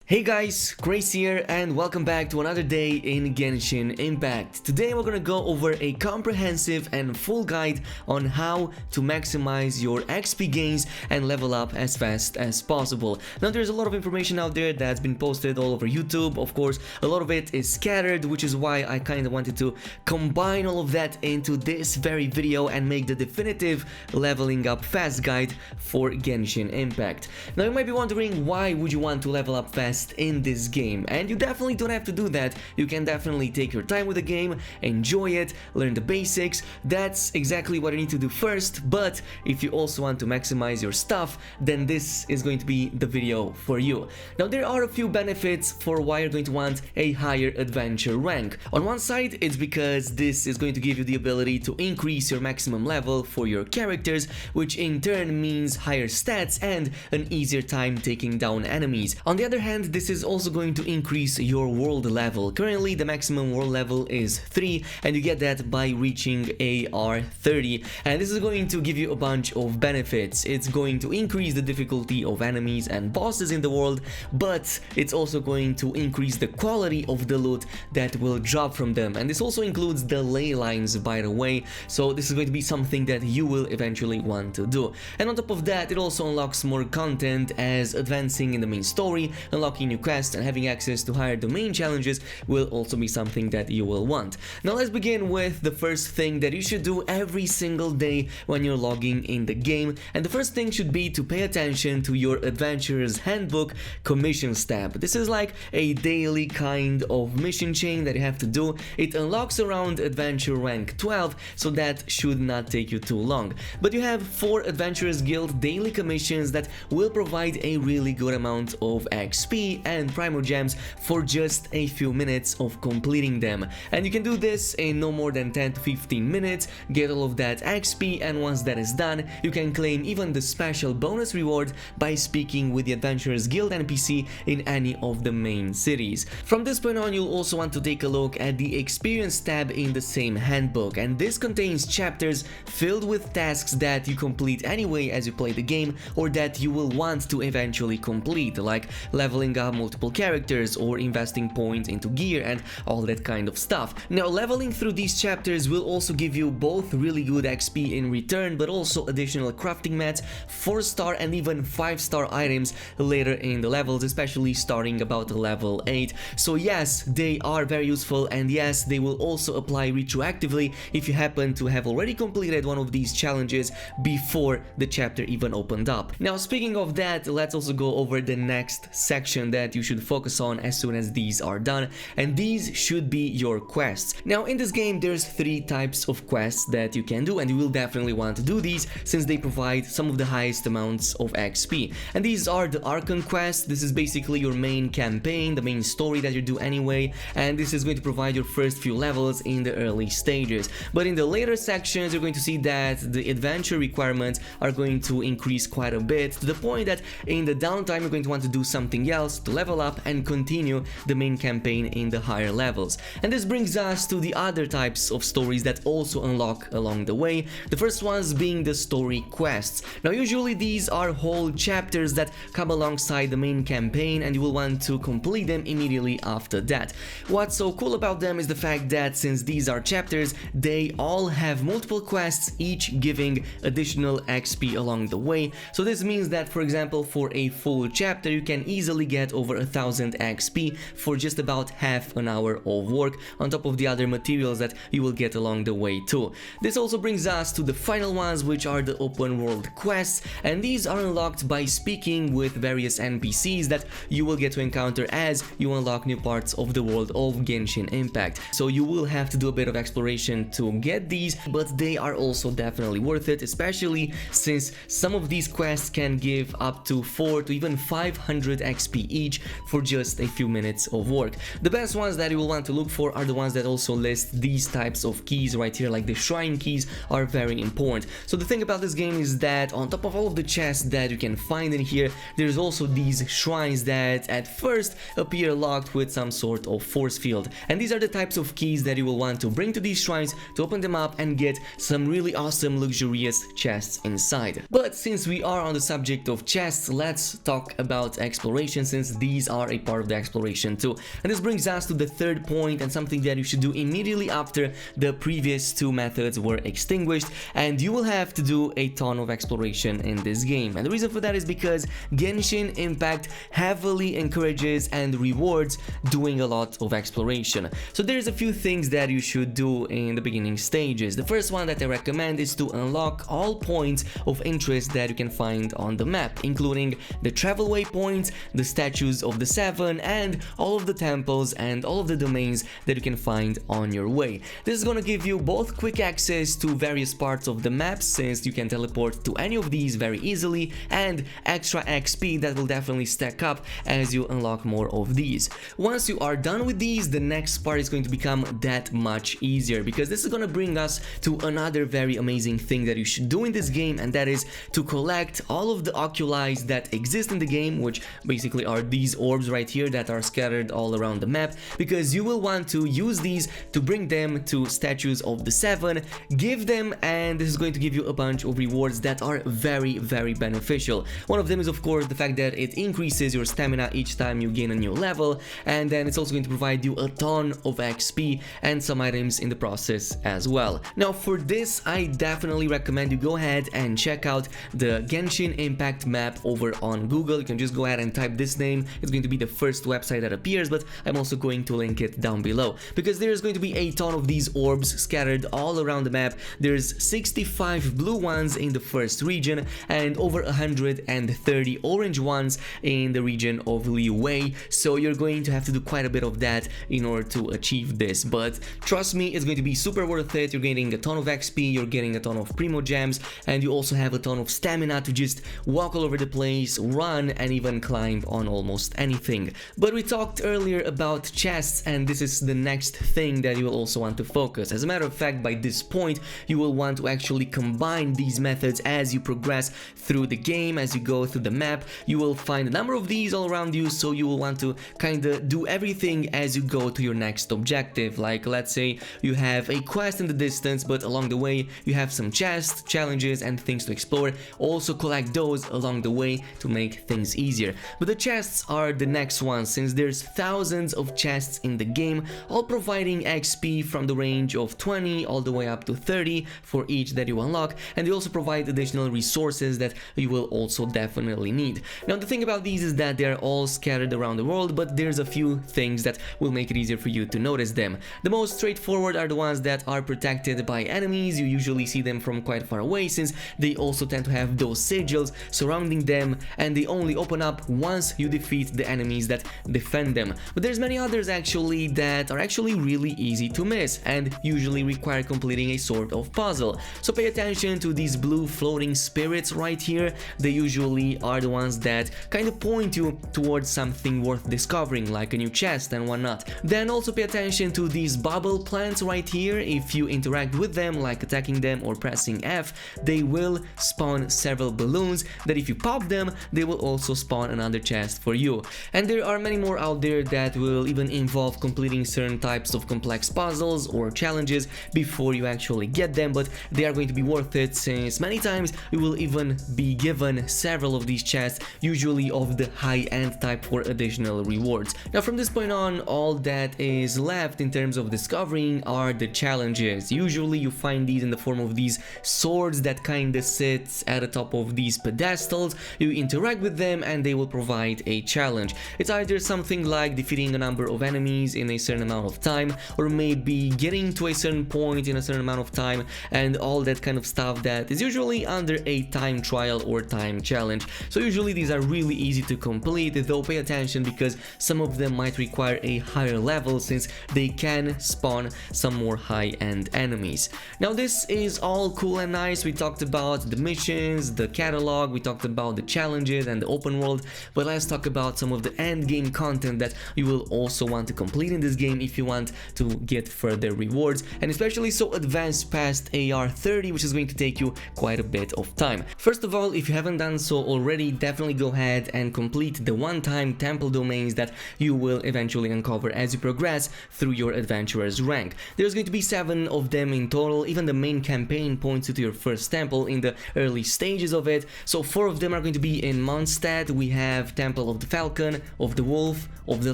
Hey guys, Grace here and welcome back to another day in Genshin Impact. Today we're gonna go over a comprehensive and full guide on how to maximize your XP gains and level up as fast as possible. Now there's a lot of information out there that's been posted all over YouTube. Of course, a lot of it is scattered, which is why I kind of wanted to combine all of that into this very video and make the definitive leveling up fast guide for Genshin Impact. Now you might be wondering, why would you want to level up fast in this game? And you definitely don't have to do that. You can definitely take your time with the game, enjoy it, learn the basics. That's exactly what you need to do first. But if you also want to maximize your stuff, then this is going to be the video for you. Now there are a few benefits for why you're going to want a higher adventure rank. On one side, it's because this is going to give you the ability to increase your maximum level for your characters, which in turn means higher stats and an easier time taking down enemies. On the other hand, this is also going to increase your world level. Currently, the maximum world level is 3, and you get that by reaching AR 30. And this is going to give you a bunch of benefits. It's going to increase the difficulty of enemies and bosses in the world, but it's also going to increase the quality of the loot that will drop from them. And this also includes the ley lines, by the way. So this is going to be something that you will eventually want to do. And on top of that, it also unlocks more content, as advancing in the main story, unlocking new quests and having access to higher domain challenges will also be something that you will want. Now let's begin with the first thing that you should do every single day when you're logging in the game, and the first thing should be to pay attention to your Adventurer's Handbook Commissions tab. This is like a daily kind of mission chain that you have to do. It unlocks around adventure rank 12, so that should not take you too long. But you have 4 Adventurers Guild daily commissions that will provide a really good amount of XP and Primo Gems for just a few minutes of completing them. And you can do this in no more than 10 to 15 minutes, get all of that XP, and once that is done, you can claim even the special bonus reward by speaking with the Adventurers Guild NPC in any of the main cities. From this point on, you'll also want to take a look at the Experience tab in the same handbook, and this contains chapters filled with tasks that you complete anyway as you play the game, or that you will want to eventually complete, like leveling up multiple characters or investing points into gear and all that kind of stuff. Now, leveling through these chapters will also give you both really good XP in return, but also additional crafting mats, 4-star and even 5-star items later in the levels, especially starting about level 8. So yes, they are very useful, and yes, they will also apply retroactively if you happen to have already completed one of these challenges before the chapter even opened up. Now, speaking of that, let's also go over the next section that you should focus on as soon as these are done, and these should be your quests. Now, in this game, there's 3 types of quests that you can do, and you will definitely want to do these since they provide some of the highest amounts of XP. And these are the Archon quests. This is basically your main campaign, the main story that you do anyway, and this is going to provide your first few levels in the early stages. But in the later sections, you're going to see that the adventure requirements are going to increase quite a bit, to the point that in the downtime you're going to want to do something else to level up and continue the main campaign in the higher levels. And this brings us to the other types of stories that also unlock along the way, the first ones being the story quests. Now usually these are whole chapters that come alongside the main campaign, and you will want to complete them immediately after that. What's so cool about them is the fact that since these are chapters, they all have multiple quests, each giving additional XP along the way. So this means that, for example, for a full chapter you can easily get over 1000 XP for just about half an hour of work, on top of the other materials that you will get along the way too. This also brings us to the final ones, which are the open world quests, and these are unlocked by speaking with various NPCs that you will get to encounter as you unlock new parts of the world of Genshin Impact. So you will have to do a bit of exploration to get these, but they are also definitely worth it, especially since some of these quests can give up to 4 to even 500 XP each for just a few minutes of work. The best ones that you will want to look for are the ones that also list these types of keys right here, like the shrine keys are very important. So the thing about this game is that on top of all of the chests that you can find in here, there's also these shrines that at first appear locked with some sort of force field, and these are the types of keys that you will want to bring to these shrines to open them up and get some really awesome luxurious chests inside. But since we are on the subject of chests, let's talk about exploration, since since these are a part of the exploration too. And this brings us to the third point, and something that you should do immediately after the previous two methods were extinguished, and you will have to do a ton of exploration in this game. And the reason for that is because Genshin Impact heavily encourages and rewards doing a lot of exploration. So there's a few things that you should do in the beginning stages. The first one that I recommend is to unlock all points of interest that you can find on the map, including the travel waypoints, the statues of the seven, and all of the temples and all of the domains that you can find on your way. This is going to give you both quick access to various parts of the map, since you can teleport to any of these very easily, and extra XP that will definitely stack up as you unlock more of these. Once you are done with these, the next part is going to become that much easier, because this is going to bring us to another very amazing thing that you should do in this game, and that is to collect all of the oculi that exist in the game, which basically are these orbs right here that are scattered all around the map, because you will want to use these to bring them to statues of the seven, give them, and this is going to give you a bunch of rewards that are very beneficial. One of them is of course the fact that it increases your stamina each time you gain a new level, and then it's also going to provide you a ton of XP and some items in the process as well. Now for this, I definitely recommend you go ahead and check out the Genshin Impact map over on Google. You can just go ahead and type this name. It's going to be the first website that appears, but I'm also going to link it down below, because there's going to be a ton of these orbs scattered all around the map. There's 65 blue ones in the first region and over 130 orange ones in the region of Liyue, so you're going to have to do quite a bit of that in order to achieve this, but trust me, it's going to be super worth it. You're getting a ton of XP, you're getting a ton of primo gems, and you also have a ton of stamina to just walk all over the place, run, and even climb on almost anything. But we talked earlier about chests, and this is the next thing that you will also want to focus. As a matter of fact, by this point you will want to actually combine these methods as you progress through the game. As you go through the map, you will find a number of these all around you, so you will want to kind of do everything as you go to your next objective. Like, let's say you have a quest in the distance, but along the way you have some chests, challenges, and things to explore. Also collect those along the way to make things easier. But the chests are the next one, since there's thousands of chests in the game, all providing XP from the range of 20 all the way up to 30 for each that you unlock, and they also provide additional resources that you will also definitely need. Now the thing about these is that they're all scattered around the world, but there's a few things that will make it easier for you to notice them. The most straightforward are the ones that are protected by enemies. You usually see them from quite far away, since they also tend to have those sigils surrounding them, and they only open up once you defeat the enemies that defend them. But there's many others actually that are actually really easy to miss and usually require completing a sort of puzzle. So pay attention to these blue floating spirits right here. They usually are the ones that kind of point you towards something worth discovering, like a new chest and whatnot. Then also pay attention to these bubble plants right here. If you interact with them, like attacking them or pressing F, they will spawn several balloons that if you pop them, they will also spawn another chest for you. And there are many more out there that will even involve completing certain types of complex puzzles or challenges before you actually get them, but they are going to be worth it, since many times you will even be given several of these chests, usually of the high-end type, for additional rewards. Now from this point on, all that is left in terms of discovering are the challenges. Usually you find these in the form of these swords that kinda sit at the top of these pedestals. You interact with them and they will provide a challenge. It's either something like defeating a number of enemies in a certain amount of time, or maybe getting to a certain point in a certain amount of time, and all that kind of stuff that is usually under a time trial or time challenge. So usually these are really easy to complete, though pay attention because some of them might require a higher level, since they can spawn some more high-end enemies. Now this is all cool and nice. We talked about the missions, the catalog, we talked about the challenges and the open world, but let's talk about some of the end game content that you will also want to complete in this game if you want to get further rewards, and especially so advance past AR30, which is going to take you quite a bit of time. First of all, if you haven't done so already, definitely go ahead and complete the one-time temple domains that you will eventually uncover as you progress through your adventurer's rank. There's going to be 7 of them in total. Even the main campaign points you to your first temple in the early stages of it. So 4 of them are going to be in Mondstadt. We have Temple Wall of the Falcon, of the Wolf, of the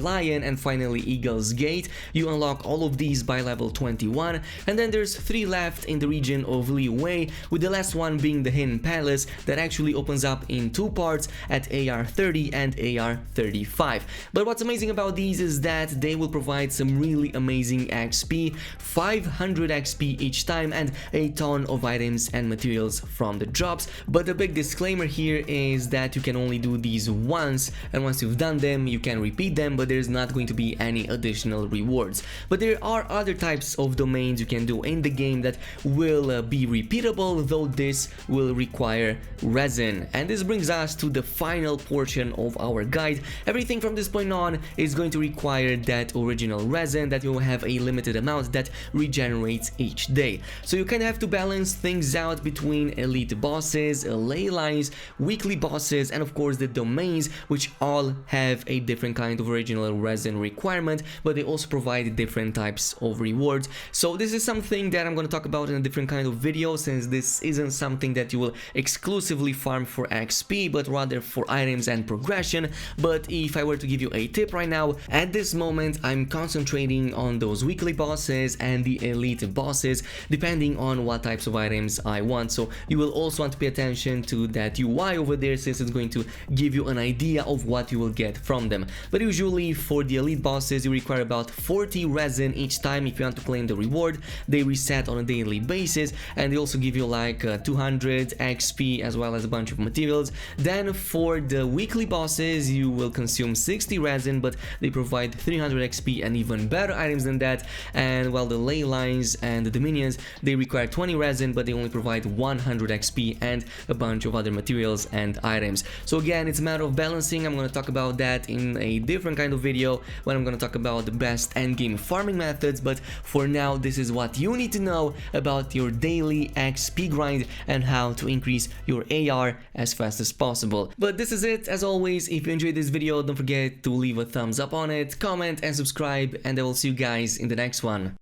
Lion, and finally Eagle's Gate. You unlock all of these by level 21, and then there's 3 left in the region of Li Wei, with the last one being the Hidden Palace that actually opens up in 2 parts at AR 30 and AR 35. But what's amazing about these is that they will provide some really amazing XP, 500 XP each time, and a ton of items and materials from the drops. But the big disclaimer here is that you can only do these once, and once you've done them you can repeat them, but there's not going to be any additional rewards. But there are other types of domains you can do in the game that will be repeatable, though this will require resin. And this brings us to the final portion of our guide. Everything from this point on is going to require that original resin that you will have a limited amount that regenerates each day. So you kind of have to balance things out between elite bosses, ley lines, weekly bosses, and of course the domains, which all have a different kind of original resin requirement, but they also provide different types of rewards. So this is something that I'm going to talk about in a different kind of video, since this isn't something that you will exclusively farm for XP, but rather for items and progression. But if I were to give you a tip right now, at this moment I'm concentrating on those weekly bosses and the elite bosses, depending on what types of items I want. So you will also want to pay attention to that UI over there, since it's going to give you an idea of what you will get from them. But usually for the elite bosses you require about 40 resin each time if you want to claim the reward. They reset on a daily basis, and they also give you like 200 XP as well as a bunch of materials. Then for the weekly bosses you will consume 60 resin, but they provide 300 XP and even better items than that. And while the ley lines and the dominions, they require 20 resin, but they only provide 100 XP and a bunch of other materials and items. So again, it's a matter of balancing. I'm going to talk about that in a different kind of video when I'm going to talk about the best endgame farming methods. But for now, this is what you need to know about your daily XP grind and how to increase your AR as fast as possible. But this is it. As always, if you enjoyed this video, don't forget to leave a thumbs up on it, comment and subscribe, and I will see you guys in the next one.